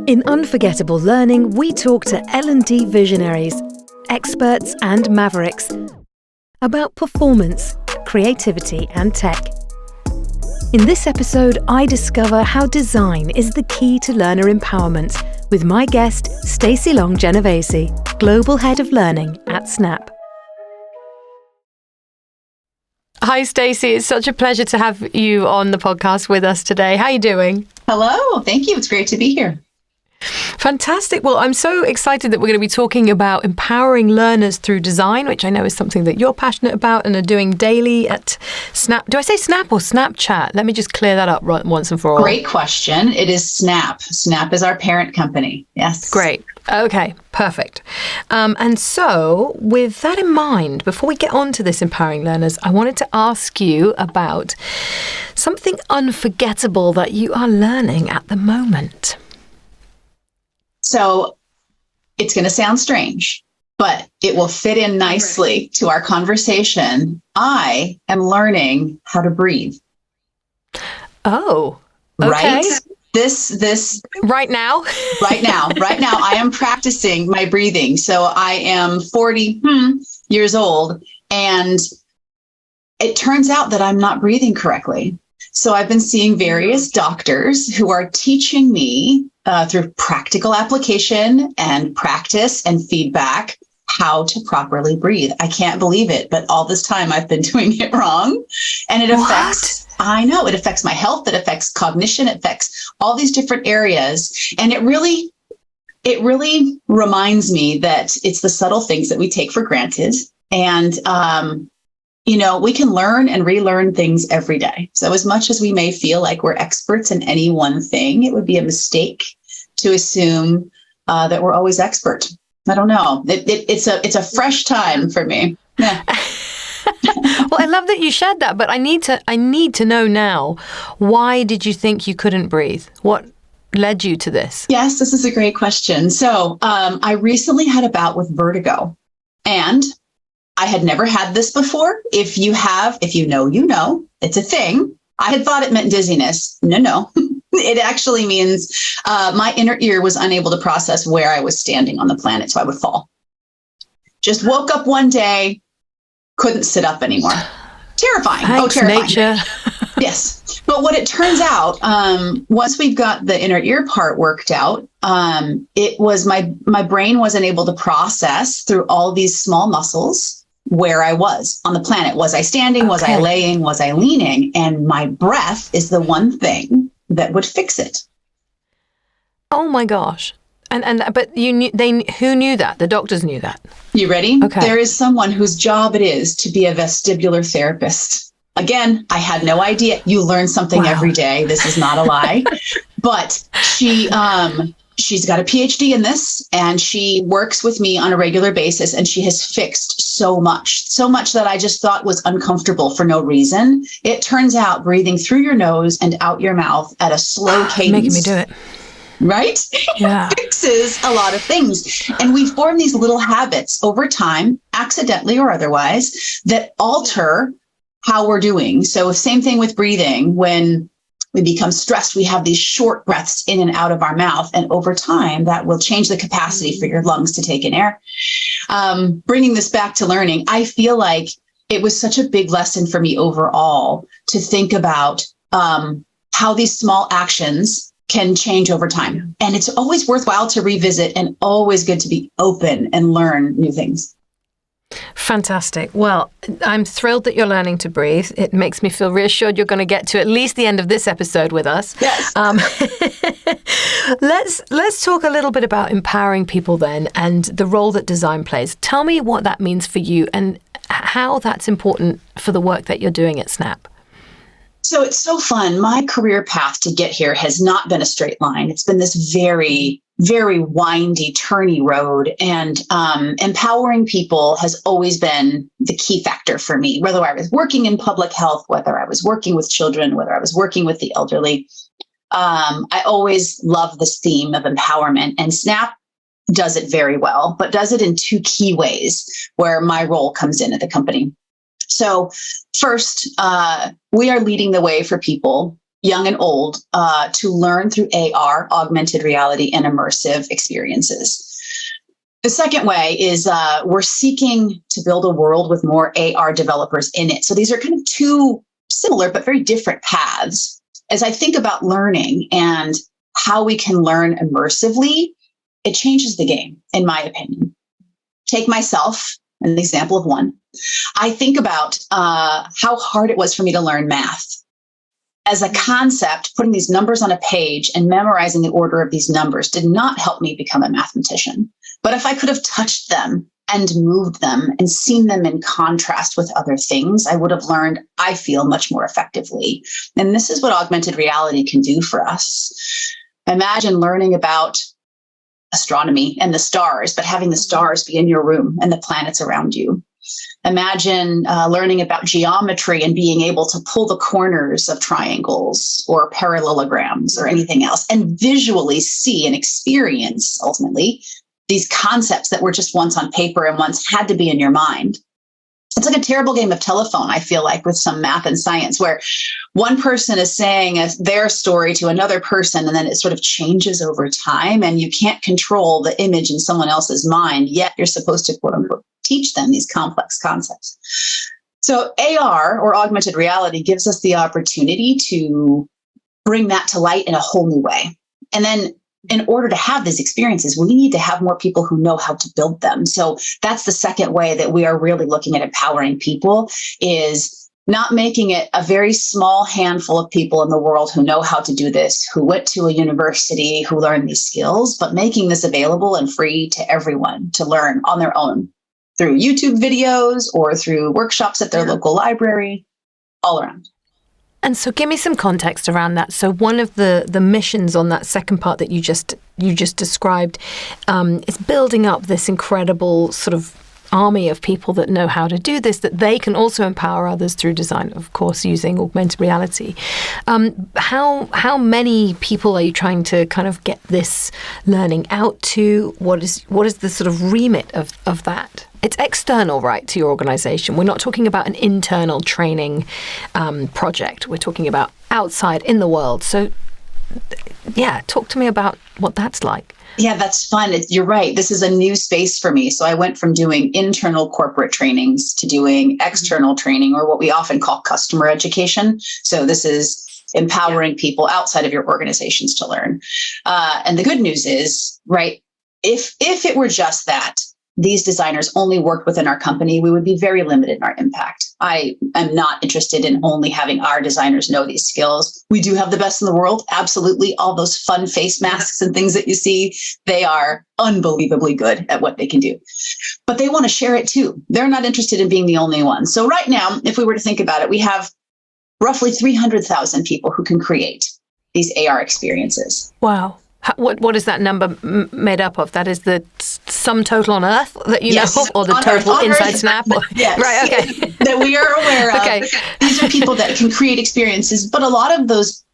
In Unforgettable Learning, we talk to L&D visionaries, experts and mavericks about performance, creativity and tech. In this episode, I discover how design is the key to learner empowerment with my guest, Stacey Long-Genovese, Global Head of Learning at Snap. Hi, Stacey. It's such a pleasure to have you on the podcast with us today. How are you doing? Hello. Thank you. It's great to be here. Fantastic. Well, I'm so excited that we're going to be talking about empowering learners through design, which I know is something that you're passionate about and are doing daily at Snap. Do I say Snap or Snapchat? Let me just clear that up once and for all. Great question. It is Snap. Snap is our parent company. Yes. Great. Okay, perfect. And so with that in mind, before we get on to this empowering learners, I wanted to ask you about something unforgettable that you are learning at the moment. So it's going to sound strange, but it will fit in nicely to our conversation. I am learning how to breathe. Oh, okay. Right? This right now? Right now, I am practicing my breathing. So I am 40 years old, and it turns out that I'm not breathing correctly. So I've been seeing various doctors who are teaching me through practical application and practice and feedback how to properly breathe. I can't believe it, but all this time I've been doing it wrong. And it affects, I know, it affects my health, it affects cognition, it affects all these different areas. And it really reminds me that it's the subtle things that we take for granted. And, we can learn and relearn things every day. So as much as we may feel like we're experts in any one thing, it would be a mistake to assume that we're always expert. I don't know. It's a fresh time for me. Yeah. Well, I love that you shared that, but I need to know now, why did you think you couldn't breathe? What led you to this? Yes, this is a great question. So I recently had a bout with vertigo, and I had never had this before. If you know, it's a thing. I had thought it meant dizziness. No. It actually means my inner ear was unable to process where I was standing on the planet, so I would fall. Just woke up one day, couldn't sit up anymore. Terrifying. Thanks, terrifying. Nature. Yes. But what it turns out, once we've got the inner ear part worked out, it was my brain wasn't able to process through all these small muscles where I was on the planet. Was I standing? Okay. Was I laying? Was I leaning? And my breath is the one thing that would fix it. Oh my gosh. But who knew that? The doctors knew that. You ready? Okay. There is someone whose job it is to be a vestibular therapist. Again, I had no idea. You learn something every day. This is not a lie. But she's got a PhD in this, and she works with me on a regular basis, and she has fixed so much that I just thought was uncomfortable for no reason. It turns out breathing through your nose and out your mouth at a slow cadence. Making me do it. Right? Yeah. Fixes a lot of things. And we form these little habits over time, accidentally or otherwise, that alter how we're doing. So same thing with breathing. When we become stressed, we have these short breaths in and out of our mouth. And over time, that will change the capacity for your lungs to take in air. Bringing this back to learning, I feel like it was such a big lesson for me overall to think about how these small actions can change over time. And it's always worthwhile to revisit, and always good to be open and learn new things. Fantastic. Well, I'm thrilled that you're learning to breathe. It makes me feel reassured you're going to get to at least the end of this episode with us. Yes. Let's talk a little bit about empowering people then, and the role that design plays. Tell me what that means for you and how that's important for the work that you're doing at Snap. So it's so fun. My career path to get here has not been a straight line. It's been this very, very windy, turny road. And empowering people has always been the key factor for me, whether I was working in public health, whether I was working with children, whether I was working with the elderly. I always love this theme of empowerment, and Snap does it very well, but does it in two key ways where my role comes in at the company. So first, we are leading the way for people young and old, to learn through AR, augmented reality, and immersive experiences. The second way is we're seeking to build a world with more AR developers in it. So these are kind of two similar but very different paths. As I think about learning and how we can learn immersively, it changes the game, in my opinion. Take myself, an example of one. I think about how hard it was for me to learn math. As a concept, putting these numbers on a page and memorizing the order of these numbers did not help me become a mathematician. But if I could have touched them and moved them and seen them in contrast with other things, I would have learned, I feel, much more effectively. And this is what augmented reality can do for us. Imagine learning about astronomy and the stars, but having the stars be in your room and the planets around you. Imagine learning about geometry and being able to pull the corners of triangles or parallelograms or anything else and visually see and experience, ultimately, these concepts that were just once on paper and once had to be in your mind. It's like a terrible game of telephone, I feel like, with some math and science, where one person is saying their story to another person, and then it sort of changes over time, and you can't control the image in someone else's mind, yet you're supposed to, quote unquote, teach them these complex concepts. So AR, or augmented reality, gives us the opportunity to bring that to light in a whole new way. And then in order to have these experiences, we need to have more people who know how to build them. So that's the second way that we are really looking at empowering people, is not making it a very small handful of people in the world who know how to do this, who went to a university, who learned these skills, but making this available and free to everyone to learn on their own through YouTube videos or through workshops at their local library, all around. And so give me some context around that. So one of the missions on that second part that you just described is building up this incredible sort of army of people that know how to do this, that they can also empower others through design, of course, using augmented reality. How many people are you trying to kind of get this learning out to? What is the sort of remit of that? It's external, right, to your organization. We're not talking about an internal training project. We're talking about outside in the world. So, yeah, talk to me about what that's like. Yeah, that's fun. You're right. This is a new space for me. So I went from doing internal corporate trainings to doing external training, or what we often call customer education. So this is empowering people outside of your organizations to learn. And the good news is, right, if it were just that, these designers only worked within our company, we would be very limited in our impact. I am not interested in only having our designers know these skills. We do have the best in the world. Absolutely. All those fun face masks and things that you see, they are unbelievably good at what they can do. But they want to share it too. They're not interested in being the only one. So right now, if we were to think about it, we have roughly 300,000 people who can create these AR experiences. Wow. What is that number made up of? That is the sum total on Earth that you know of, or the total inside Snap? Or? Yes. Right, okay. That we are aware of. Okay. These are people that can create experiences, but a lot of those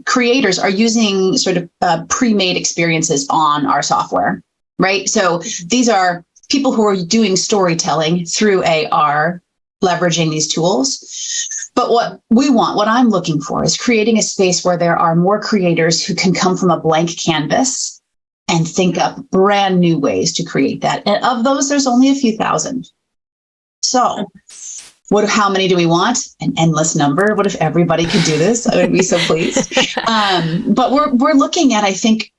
creators are using sort of pre-made experiences on our software, right? So these are people who are doing storytelling through AR, leveraging these tools. But what I'm looking for is creating a space where there are more creators who can come from a blank canvas and think up brand new ways to create that. And of those, there's only a few thousand. So how many do we want? An endless number. What if everybody could do this? I would be so pleased. But we're looking at, I think,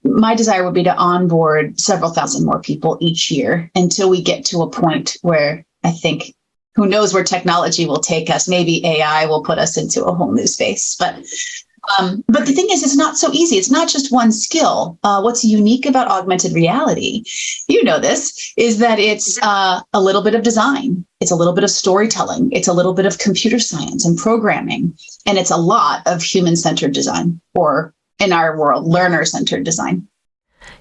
my desire would be to onboard several thousand more people each year until we get to a point where I think, who knows where technology will take us? Maybe AI will put us into a whole new space. But the thing is, it's not so easy. It's not just one skill. What's unique about augmented reality, you know this, is that it's a little bit of design. It's a little bit of storytelling. It's a little bit of computer science and programming. And it's a lot of human-centered design, or in our world, learner-centered design.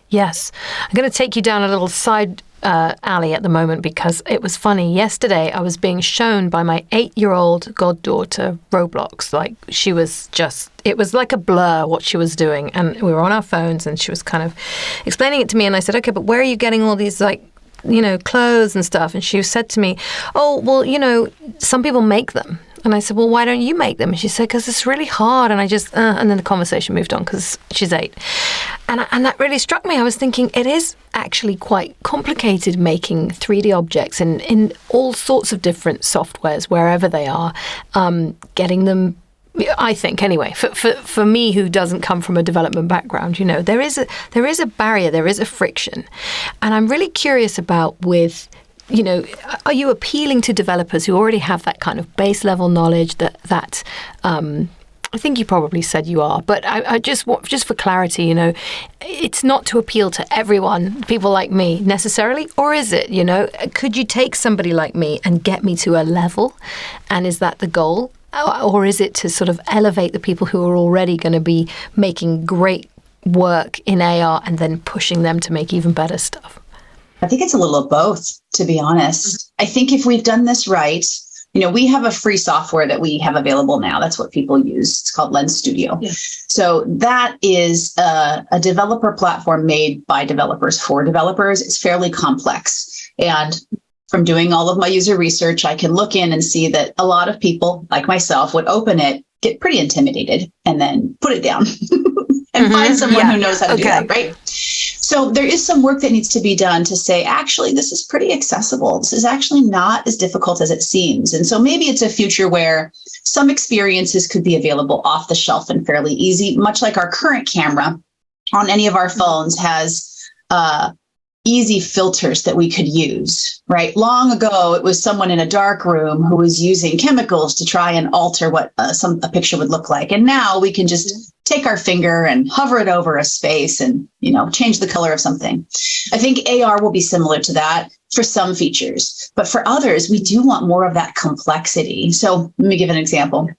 Yes. I'm going to take you down a little side alley at the moment, because it was funny. Yesterday, I was being shown by my 8-year-old goddaughter Roblox. Like, it was like a blur what she was doing. And we were on our phones and she was kind of explaining it to me. And I said, okay, but where are you getting all these, like, clothes and stuff? And she said to me, oh, well, some people make them. And I said, well, why don't you make them? And she said, because it's really hard. And I just, and then the conversation moved on because she's 8. And that really struck me. I was thinking it is actually quite complicated making 3D objects in all sorts of different softwares, wherever they are, getting them. I think anyway, for me who doesn't come from a development background, there is a barrier, there is a friction. And I'm really curious about are you appealing to developers who already have that kind of base level knowledge that I think you probably said you are, but I just for clarity, it's not to appeal to everyone, people like me necessarily, or is it, could you take somebody like me and get me to a level? And is that the goal? Or is it to sort of elevate the people who are already going to be making great work in AR and then pushing them to make even better stuff? I think it's a little of both, to be honest. I think if we've done this right, we have a free software that we have available now. That's what people use. It's called Lens Studio. Yeah. So that is a developer platform made by developers for developers. It's fairly complex. And from doing all of my user research, I can look in and see that a lot of people, like myself, would open it, get pretty intimidated, and then put it down and find someone who knows how to do that, right? So there is some work that needs to be done to say, actually, this is pretty accessible. This is actually not as difficult as it seems. And so maybe it's a future where some experiences could be available off the shelf and fairly easy, much like our current camera on any of our phones has easy filters that we could use, right? Long ago, it was someone in a dark room who was using chemicals to try and alter what a picture would look like. And now we can just take our finger and hover it over a space and, change the color of something. I think AR will be similar to that for some features, but for others, we do want more of that complexity. So let me give an example.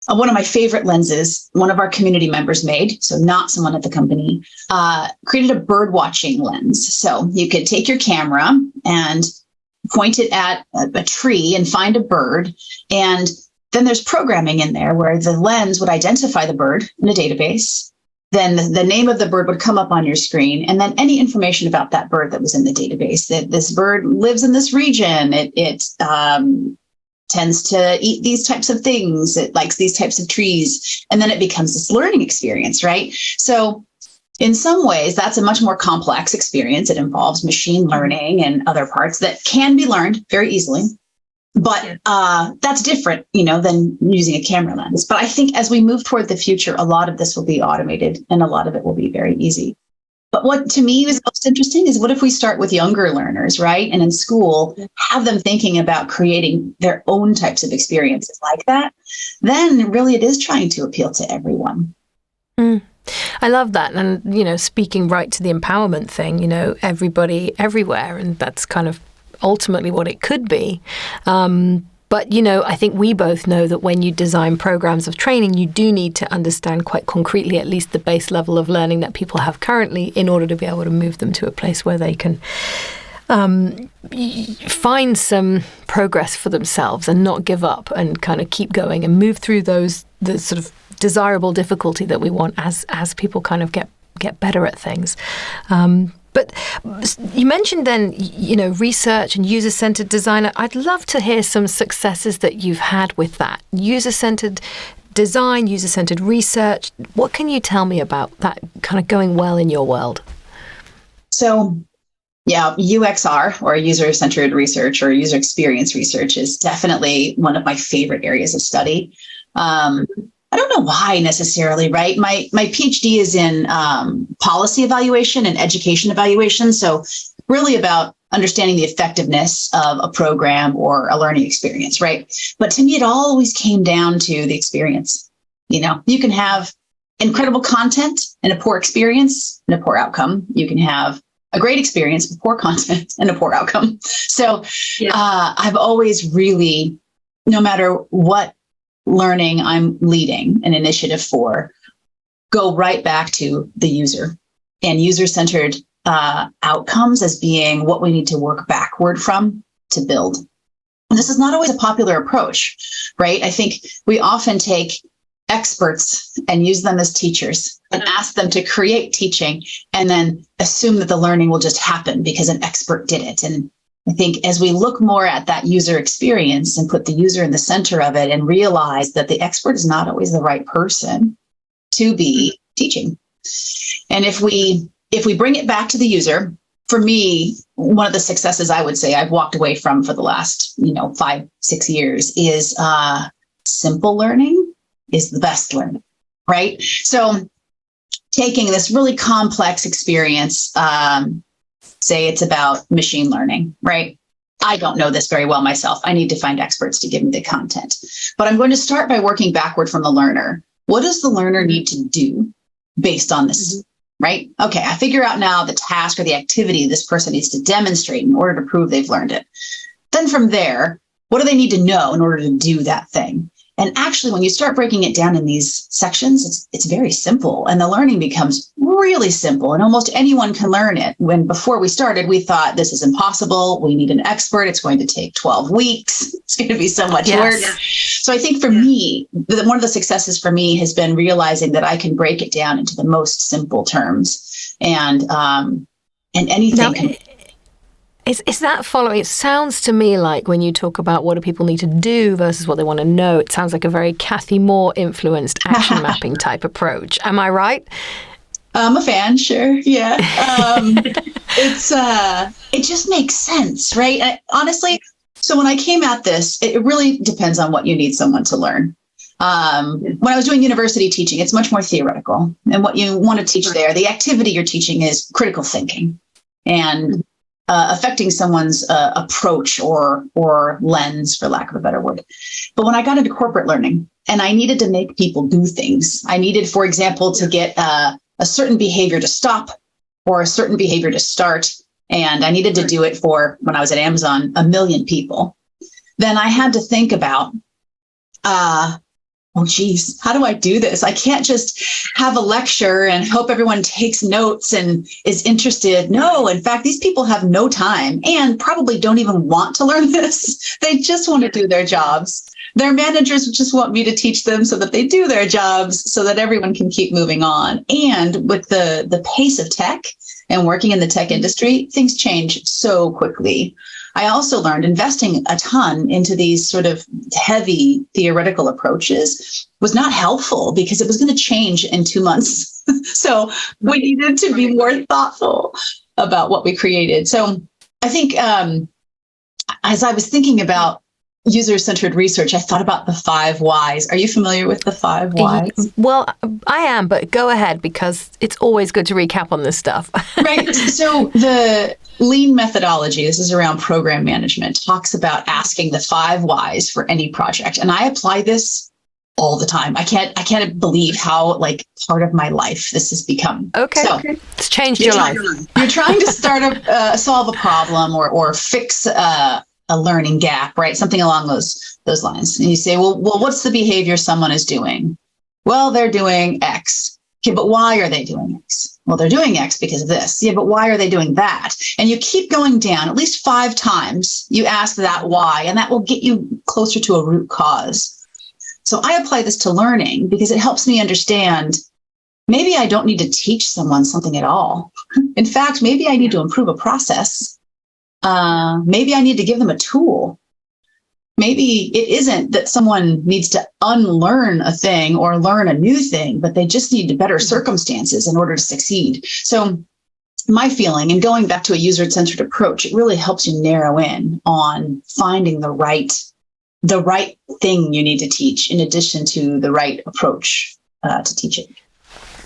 One of my favorite lenses, one of our community members made, so not someone at the company, created a bird watching lens. So you could take your camera and point it at a tree and find a bird. And then there's programming in there where the lens would identify the bird in a database. Then the name of the bird would come up on your screen, and then any information about that bird that was in the database. That this bird lives in this region. It tends to eat these types of things. It likes these types of trees. And then it becomes this learning experience, right? So in some ways, that's a much more complex experience. It involves machine learning and other parts that can be learned very easily. But that's different, than using a camera lens. But I think as we move toward the future, a lot of this will be automated and a lot of it will be very easy. But what to me is most interesting is what if we start with younger learners, right? And in school, have them thinking about creating their own types of experiences like that. Then really it is trying to appeal to everyone. I love that. And, speaking right to the empowerment thing, everybody, everywhere. And that's kind of ultimately what it could be. But, I think we both know that when you design programs of training, you do need to understand quite concretely at least the base level of learning that people have currently in order to be able to move them to a place where they can find some progress for themselves and not give up and kind of keep going and move through the sort of desirable difficulty that we want as people kind of get better at things. But you mentioned then, research and user-centered design. I'd love to hear some successes that you've had with that. User-centered design, user-centered research. What can you tell me about that kind of going well in your world? So, UXR, or user-centered research, or user experience research, is definitely one of my favorite areas of study. I don't know why necessarily, right? My PhD is in policy evaluation and education evaluation. So really about understanding the effectiveness of a program or a learning experience, right? But to me, it always came down to the experience. You can have incredible content and a poor experience and a poor outcome. You can have a great experience with poor content and a poor outcome. So I've always really, no matter what learning I'm leading an initiative for, go right back to the user and user-centered outcomes as being what we need to work backward from to build. And this is not always a popular approach, right? I think we often take experts and use them as teachers and ask them to create teaching and then assume that the learning will just happen because an expert did it. And I think as we look more at that user experience and put the user in the center of it and realize that the expert is not always the right person to be teaching. And if we bring it back to the user, for me, one of the successes I would say I've walked away from for the last, 5-6 years is simple learning is the best learning, right? So taking this really complex experience, say it's about machine learning, right? I don't know this very well myself. I need to find experts to give me the content. But I'm going to start by working backward from the learner. What does the learner need to do based on this, right? Okay, I figure out now the task or the activity this person needs to demonstrate in order to prove they've learned it. Then from there, what do they need to know in order to do that thing? And actually, when you start breaking it down in these sections, it's very simple. And the learning becomes really simple. And almost anyone can learn it. When before we started, we thought this is impossible. We need an expert. It's going to take 12 weeks. It's going to be so much work. So I think for me, one of the successes for me has been realizing that I can break it down into the most simple terms. And anything can... Is that following? It sounds to me like when you talk about what do people need to do versus what they want to know, it sounds like a very Kathy Moore influenced action mapping type approach. Am I right? I'm a fan, sure. Yeah. It just makes sense, right? Honestly, so when I came at this, it really depends on what you need someone to learn. When I was doing university teaching, it's much more theoretical. And what you want to teach there, the activity you're teaching is critical thinking and affecting someone's approach or lens, for lack of a better word. But when I got into corporate learning and I needed to make people do things, I needed, for example, to get a certain behavior to stop or a certain behavior to start. And I needed to do it for, when I was at Amazon, 1 million people. Then I had to think about, oh, geez, how do I do this? I can't just have a lecture and hope everyone takes notes and is interested. No, in fact, these people have no time and probably don't even want to learn this. They just want to do their jobs. Their managers just want me to teach them so that they do their jobs so that everyone can keep moving on. And with the pace of tech and working in the tech industry, things change so quickly. I also learned investing a ton into these sort of heavy theoretical approaches was not helpful because it was going to change in 2 months. So we needed to be more thoughtful about what we created. So I think as I was thinking about user-centered research, I thought about the 5 whys. Are you familiar with the 5 whys? Well, I am, but go ahead because it's always good to recap on this stuff. Right. So the lean methodology, this is around program management, talks about asking the 5 whys for any project. And I apply this all the time. I can't believe how part of my life this has become. Okay. So it's changed your life. You're trying to solve a problem or fix a learning gap, right? Something along those lines. And you say, well, what's the behavior someone is doing? Well, they're doing X. Okay, but why are they doing X? Well, they're doing X because of this. Yeah, but why are they doing that? And you keep going down at least 5 times. You ask that why, and that will get you closer to a root cause. So I apply this to learning because it helps me understand maybe I don't need to teach someone something at all. In fact, maybe I need to improve a process. Maybe I need to give them a tool. Maybe it isn't that someone needs to unlearn a thing or learn a new thing, but they just need better circumstances in order to succeed. So my feeling, and going back to a user-centered approach, it really helps you narrow in on finding the right thing you need to teach in addition to the right approach to teaching.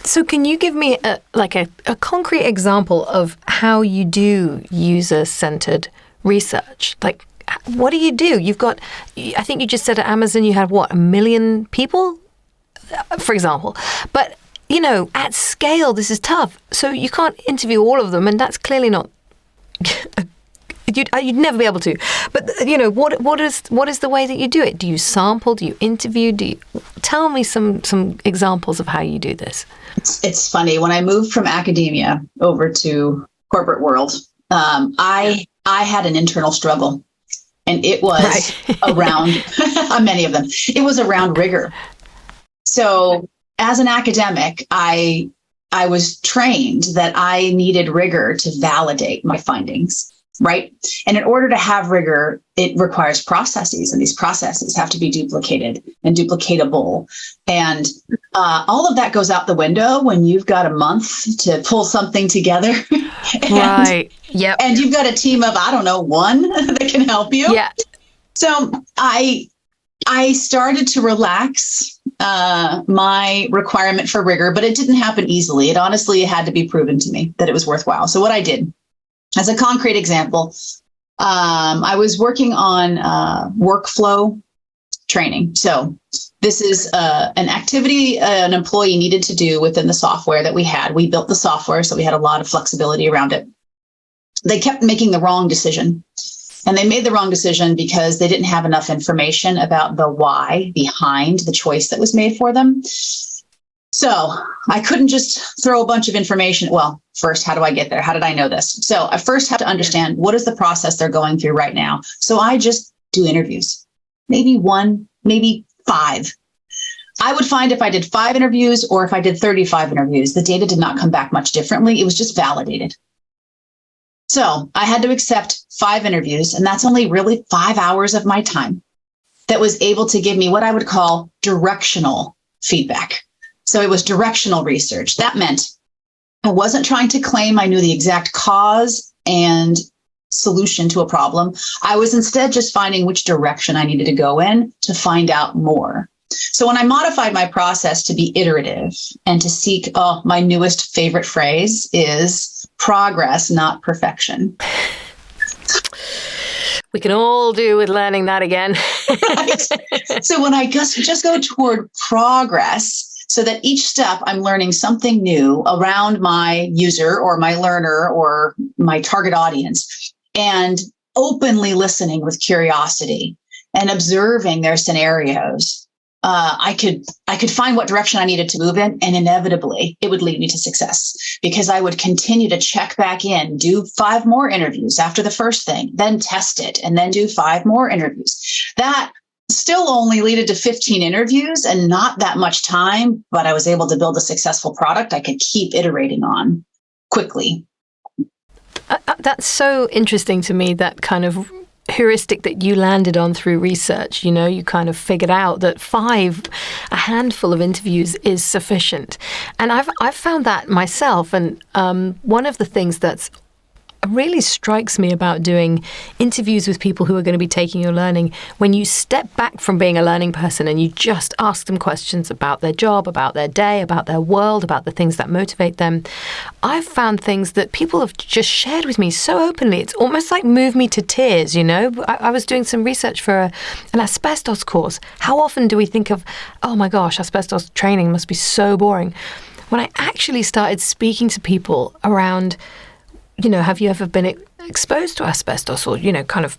So can you give me a concrete example of how you do user-centered research? Like, what do you do? You've got, I think you just said at Amazon you had, 1 million people, for example. But, at scale, this is tough. So you can't interview all of them, and that's clearly not... You'd never be able to. But, what is the way that you do it? Do you sample? Do you interview? Tell me some examples of how you do this. It's funny. When I moved from academia over to corporate world, I had an internal struggle. And it was around, many of them, it was around rigor. So as an academic, I was trained that I needed rigor to validate my findings. right? And in order to have rigor, it requires processes, and these processes have to be duplicated and duplicatable. And all of that goes out the window when you've got a month to pull something together. Right. Yep. And you've got a team of, I don't know, one that can help you. Yeah. So I started to relax my requirement for rigor, but it didn't happen easily. It honestly had to be proven to me that it was worthwhile. So what I did, as a concrete example, I was working on workflow training. So this is an activity an employee needed to do within the software that we had. We built the software, so we had a lot of flexibility around it. They kept making the wrong decision. And they made the wrong decision because they didn't have enough information about the why behind the choice that was made for them. So I couldn't just throw a bunch of information. Well, first, how do I get there? How did I know this? So I first have to understand what is the process they're going through right now. So I just do interviews, maybe 1, maybe 5. I would find if I did 5 interviews or if I did 35 interviews, the data did not come back much differently. It was just validated. So I had to accept 5 interviews, and that's only really 5 hours of my time that was able to give me what I would call directional feedback. So it was directional research. That meant I wasn't trying to claim I knew the exact cause and solution to a problem. I was instead just finding which direction I needed to go in to find out more. So when I modified my process to be iterative and to seek, my newest favorite phrase is progress, not perfection. We can all do with learning that again. Right? So when I just go toward progress, so that each step I'm learning something new around my user or my learner or my target audience, and openly listening with curiosity and observing their scenarios, I could find what direction I needed to move in, and inevitably it would lead me to success because I would continue to check back in, do 5 more interviews after the first thing, then test it, and then do 5 more interviews. That still only led to 15 interviews and not that much time, but I was able to build a successful product I could keep iterating on quickly. That's so interesting to me, that kind of heuristic that you landed on through research. You know, you kind of figured out that a handful of interviews is sufficient. And I've found that myself. And one of the things that's really strikes me about doing interviews with people who are going to be taking your learning, when you step back from being a learning person and you just ask them questions about their job, about their day, about their world, about the things that motivate them, I've found things that people have just shared with me so openly. It's almost like moved me to tears, you know. I was doing some research for an asbestos course. How often do we think of, oh my gosh, asbestos training must be so boring? When I actually started speaking to people around, you know, have you ever been exposed to asbestos, or, you know, kind of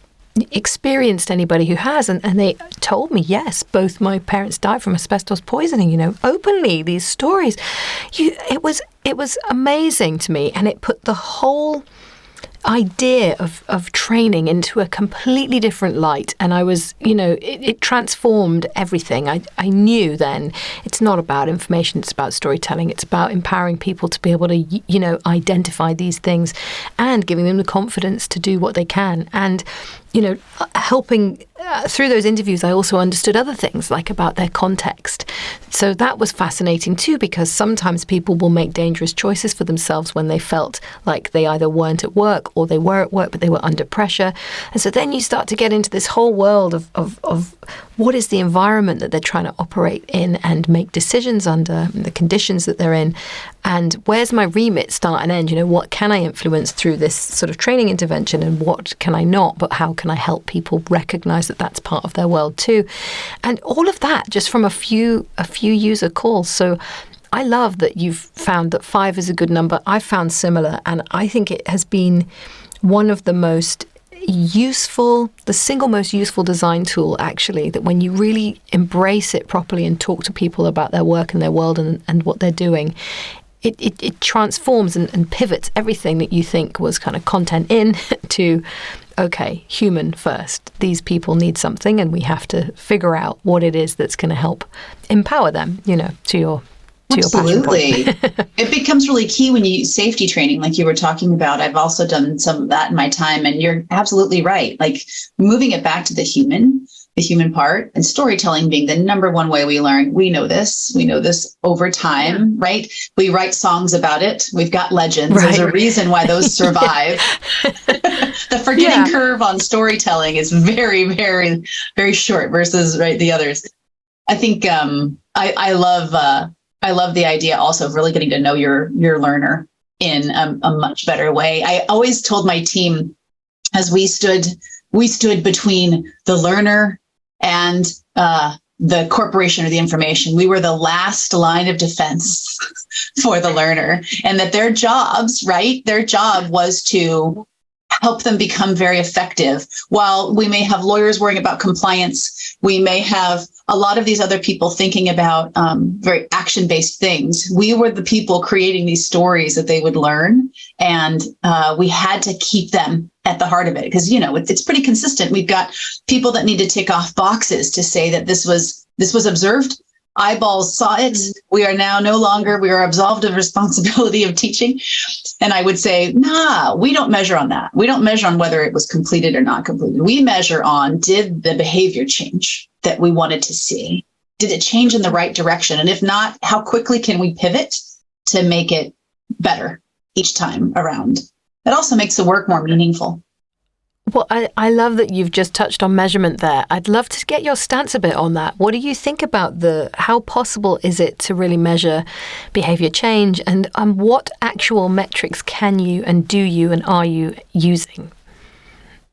experienced anybody who has? And they told me, yes, both my parents died from asbestos poisoning, you know, openly, these stories. It was amazing to me. And it put the whole idea of training into a completely different light. And I was, you know, it transformed everything. I knew then it's not about information, it's about storytelling. It's about empowering people to be able to, you know, identify these things and giving them the confidence to do what they can. And, you know, helping through those interviews, I also understood other things, like about their context. So that was fascinating too, because sometimes people will make dangerous choices for themselves when they felt like they either weren't at work or they were at work, but they were under pressure. And so then you start to get into this whole world of what is the environment that they're trying to operate in and make decisions under, the conditions that they're in, and where's my remit start and end? You know, what can I influence through this sort of training intervention, and what can I not? But how can I help people recognize that that's part of their world too? And all of that just from a few user calls. So I love that you've found that 5 is a good number. I've found similar, and I think it has been one of the most useful, the single most useful design tool, actually, that when you really embrace it properly and talk to people about their work and their world and what they're doing, it transforms and pivots everything that you think was kind of content in to, okay, human first. These people need something, and we have to figure out what it is that's going to help empower them, you know, to to your passion Absolutely. point. It becomes really key when you use safety training, like you were talking about. I've also done some of that in my time, and you're absolutely right. Like moving it back to the human part, and storytelling being the number one way we learn. We know this over time, right? We write songs about it. We've got legends. Right. There's a reason why those survive. The forgetting curve on storytelling is very, very, very short versus the others. I think I love the idea also of really getting to know your learner in a much better way. I always told my team, as we stood between the learner and the corporation or the information, we were the last line of defense for the learner, and that their job was to help them become very effective. While we may have lawyers worrying about compliance, we may have a lot of these other people thinking about very action-based things. We were the people creating these stories that they would learn, and we had to keep them at the heart of it, because it's pretty consistent. We've got people that need to tick off boxes to say that this was observed. Eyeballs saw it. We are now we are absolved of responsibility of teaching. And I would say, we don't measure on that. We don't measure on whether it was completed or not completed. We measure on, did the behavior change that we wanted to see? Did it change in the right direction? And if not, how quickly can we pivot to make it better each time around? It also makes the work more meaningful. Well, I love that you've just touched on measurement there. I'd love to get your stance a bit on that. What do you think about how possible is it to really measure behavior change, and what actual metrics can you and do you and are you using?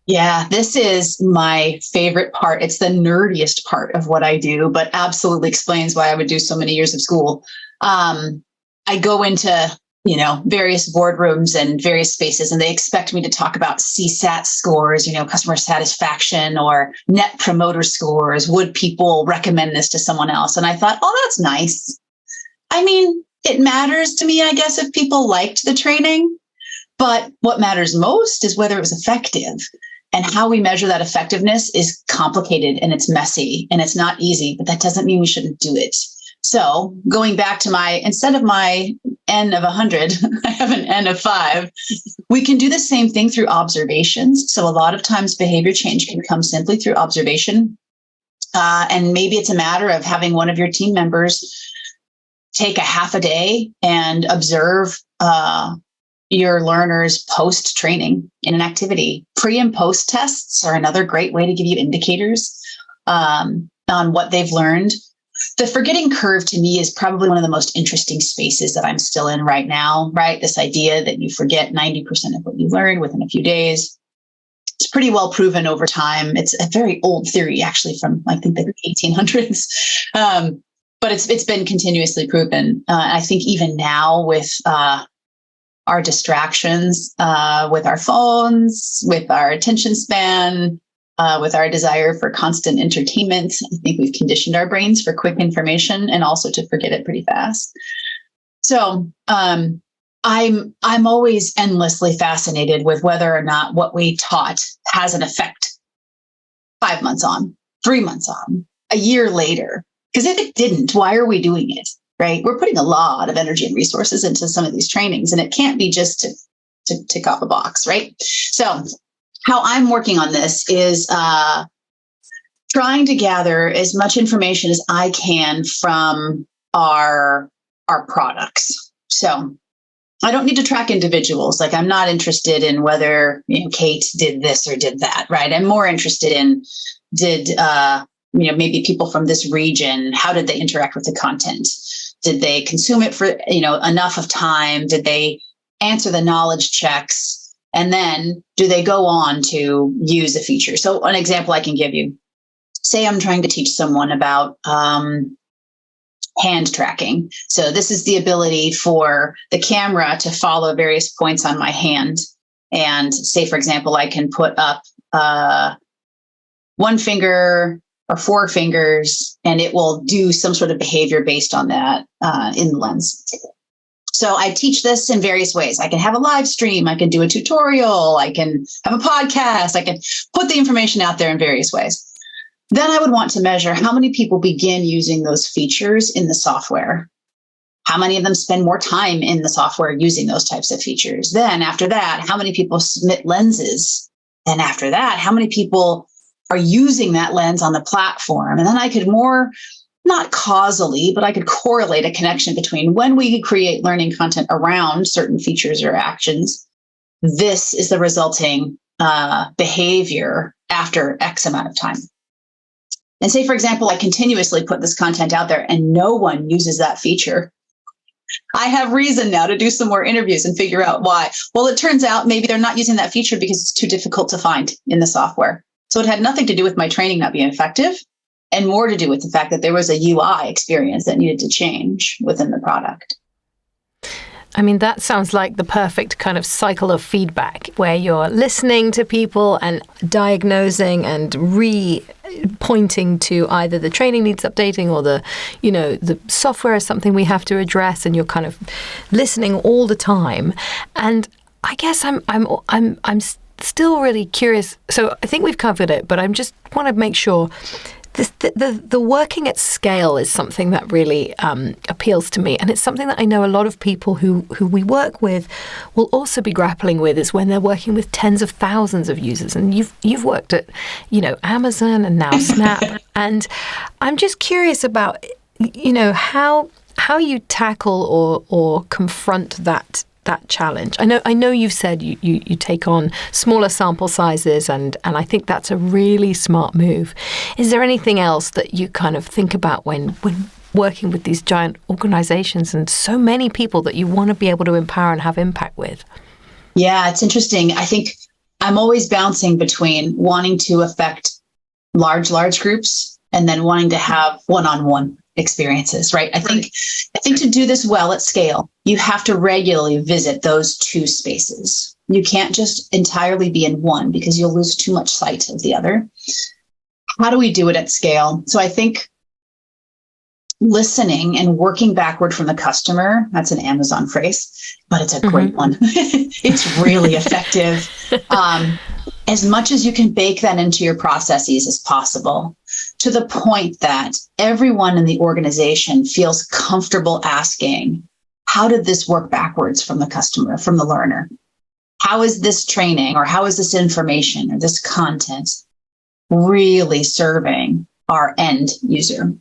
Yeah, this is my favorite part. It's the nerdiest part of what I do, but absolutely explains why I would do so many years of school. I go into various boardrooms and various spaces, and they expect me to talk about CSAT scores, customer satisfaction, or net promoter scores. Would people recommend this to someone else? And I thought, that's nice. I mean, it matters to me, I guess, if people liked the training, but what matters most is whether it was effective. And how we measure that effectiveness is complicated, and it's messy, and it's not easy, but that doesn't mean we shouldn't do it. So going back to instead of my N of 100, I have an N of 5. We can do the same thing through observations. So a lot of times behavior change can come simply through observation. And maybe it's a matter of having one of your team members take a half a day and observe your learners post-training in an activity. Pre and post tests are another great way to give you indicators on what they've learned. The forgetting curve to me is probably one of the most interesting spaces that I'm still in right now, right? This idea that you forget 90% of what you learned within a few days. It's pretty well proven over time. It's a very old theory, actually, from I think the 1800s. But it's been continuously proven. I think even now with our distractions, with our phones, with our attention span, with our desire for constant entertainment, I think we've conditioned our brains for quick information and also to forget it pretty fast. So I'm always endlessly fascinated with whether or not what we taught has an effect 5 months on, 3 months on, a year later. Because if it didn't, why are we doing it? Right? We're putting a lot of energy and resources into some of these trainings, and it can't be just to tick off a box, right? So how I'm working on this is trying to gather as much information as I can from our products. So I don't need to track individuals. Like, I'm not interested in whether Kate did this or did that, right? I'm more interested in did maybe people from this region, how did they interact with the content? Did they consume it for enough of time? Did they answer the knowledge checks? And then do they go on to use a feature? So an example I can give you, say I'm trying to teach someone about hand tracking. So this is the ability for the camera to follow various points on my hand. And say, for example, I can put up one finger or 4 fingers, and it will do some sort of behavior based on that in the lens. So I teach this in various ways. I can have a live stream. I can do a tutorial. I can have a podcast. I can put the information out there in various ways. Then I would want to measure how many people begin using those features in the software. How many of them spend more time in the software using those types of features? Then after that, how many people submit lenses? Then after that, how many people are using that lens on the platform? And then I could not causally, but I could correlate a connection between when we create learning content around certain features or actions, this is the resulting behavior after X amount of time. And say, for example, I continuously put this content out there and no one uses that feature. I have reason now to do some more interviews and figure out why. Well, it turns out maybe they're not using that feature because it's too difficult to find in the software. So it had nothing to do with my training not being effective and more to do with the fact that there was a UI experience that needed to change within the product. I mean, that sounds like the perfect kind of cycle of feedback where you're listening to people and diagnosing and pointing to either the training needs updating or the software is something we have to address, and you're kind of listening all the time. And I guess I'm still really curious. So I think we've covered it, but I just want to make sure the working at scale is something that really appeals to me, and it's something that I know a lot of people who we work with will also be grappling with, is when they're working with tens of thousands of users. And you've worked at Amazon and now Snap, and I'm just curious about how you tackle or confront that challenge. I know you've said you take on smaller sample sizes, and I think that's a really smart move. Is there anything else that you kind of think about when working with these giant organizations and so many people that you want to be able to empower and have impact with? Yeah, it's interesting. I think I'm always bouncing between wanting to affect large groups and then wanting to have one-on-one experiences, right? I think to do this well at scale, you have to regularly visit those two spaces. You can't just entirely be in one because you'll lose too much sight of the other. How do we do it at scale? So I think listening and working backward from the customer, that's an Amazon phrase, but it's a great one. It's really effective. As much as you can bake that into your processes as possible, to the point that everyone in the organization feels comfortable asking, how did this work backwards from the customer, from the learner? How is this training, or how is this information or this content really serving our end user?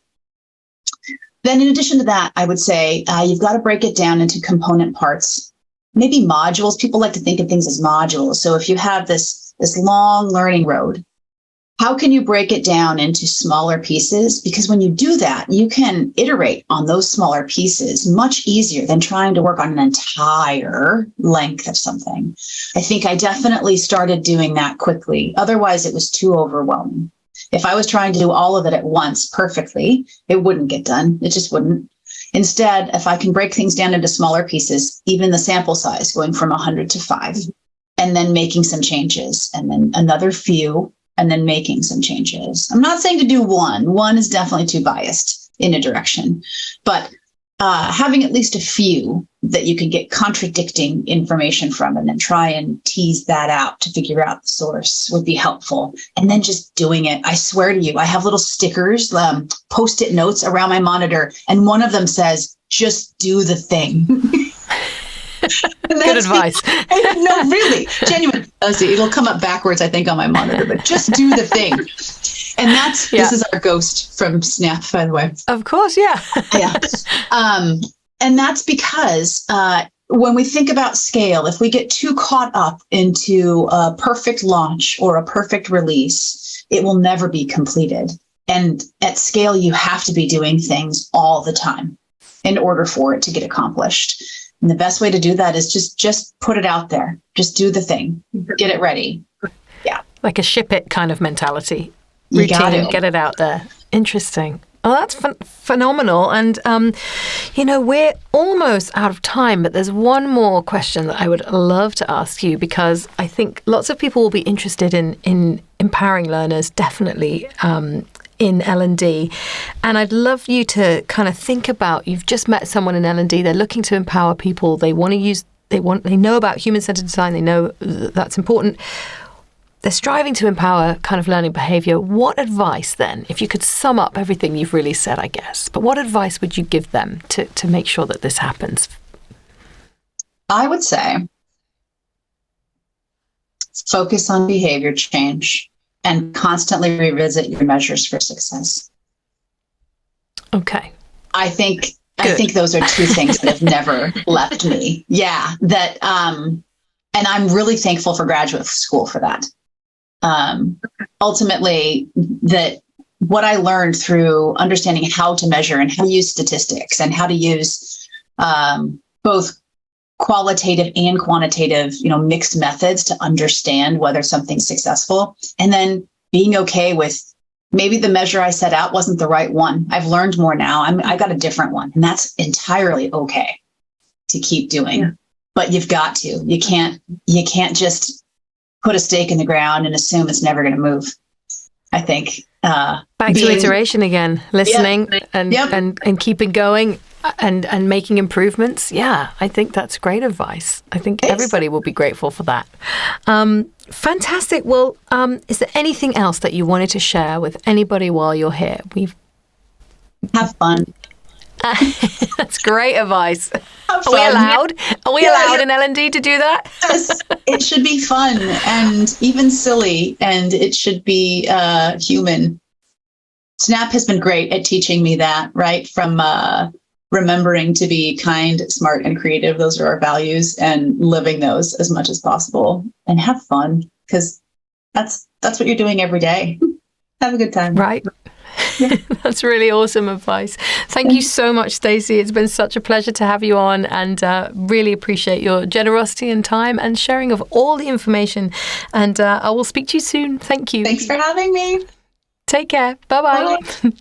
Then in addition to that, I would say you've got to break it down into component parts, maybe modules. People like to think of things as modules. So if you have this long learning road, how can you break it down into smaller pieces? Because when you do that, you can iterate on those smaller pieces much easier than trying to work on an entire length of something. I think I definitely started doing that quickly. Otherwise, it was too overwhelming. If I was trying to do all of it at once perfectly, it wouldn't get done. It just wouldn't. Instead, if I can break things down into smaller pieces, even the sample size going from 100 to 5, and then making some changes, and then another few, and then making some changes. I'm not saying to do one. One is definitely too biased in a direction, but having at least a few that you can get contradicting information from and then try and tease that out to figure out the source would be helpful. And then just doing it. I swear to you, I have little stickers, Post-it notes around my monitor, and one of them says, just do the thing. Good advice. No, really, genuine. Let's see, it'll come up backwards, I think, on my monitor, but just do the thing. And this is our ghost from Snap, by the way. Of course, yeah. Yeah. And that's because when we think about scale, if we get too caught up into a perfect launch or a perfect release, it will never be completed. And at scale, you have to be doing things all the time in order for it to get accomplished. And the best way to do that is just put it out there. Just do the thing. Get it ready. Yeah. Like a ship it kind of mentality. You got Routine, it. get it out there. Interesting. Oh, that's phenomenal. And, we're almost out of time, but there's one more question that I would love to ask you, because I think lots of people will be interested in empowering learners, definitely, in L&D. And I'd love you to kind of think about, you've just met someone in L&D, they're looking to empower people, they know about human-centered design, they know that's important. they're striving to empower kind of learning behavior. What advice then, if you could sum up everything you've really said, I guess, but what advice would you give them to make sure that this happens? I would say focus on behavior change and constantly revisit your measures for success. Okay. I think those are two things that have never left me. Yeah. That, and I'm really thankful for graduate school for that. Ultimately, that what I learned through understanding how to measure and how to use statistics and how to use both qualitative and quantitative, mixed methods to understand whether something's successful, and then being okay with maybe the measure I set out wasn't the right one. I've learned more now. I got a different one, and that's entirely okay to keep doing. Yeah. But you've got to. You can't just put a stake in the ground and assume it's never going to move. I think back to iteration again, listening and keeping going and making improvements. Yeah, I think that's great advice. I think everybody will be grateful for that. Fantastic. Well, is there anything else that you wanted to share with anybody while you're here? Have fun. That's great advice. Are we allowed? Are we allowed in L&D to do that? Yes, it should be fun and even silly, and it should be human. Snap has been great at teaching me that, right? From remembering to be kind, smart, and creative. Those are our values, and living those as much as possible, and have fun, because that's what you're doing every day. Have a good time. Right. Yeah. That's really awesome advice. Thank you so much, Stacey. It's been such a pleasure to have you on, and really appreciate your generosity and time and sharing of all the information. And I will speak to you soon. Thank you. Thanks for having me. Take care. Bye-bye. Bye.